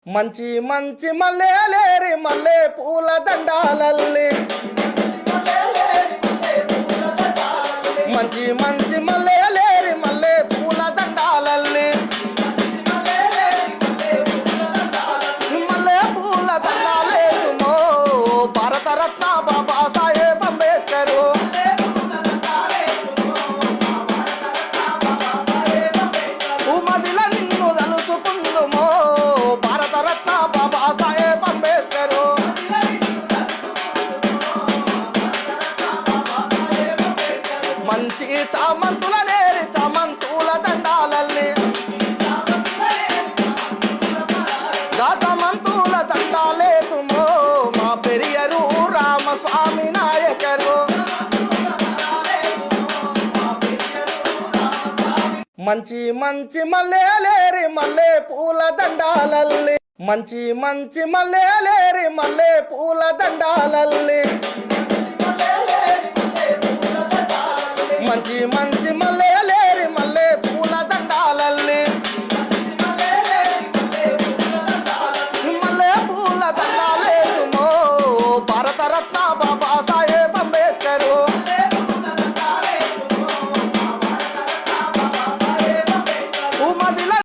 మంచి మంచి మల్లెలేరి మల్లె పూల దండాలల్లి మంచి మంచి మల్లెలేరి మల్లె పూల దండాలల్లి మల్లె పూల దండాలేమో భారతరత్న బాబా సాహెబ్ అంబేద్కర్ మదిల నిన్ను తలుచుకుందుమో భారతరత్న బాబా సాహెబ్ అంబేద్కర్ మంచి చామంతుల నేరి చామంతుల దండాలల్లి గాతమంతుల దండాలేదుమో మా పెరియరు రామస్వామి నాయకరు మంచి మంచి మల్లెలేరి మల్లె పూల దండాలల్లి మంచి మంచి మల్లెలేరి మల్లె పూల దండాలల్లి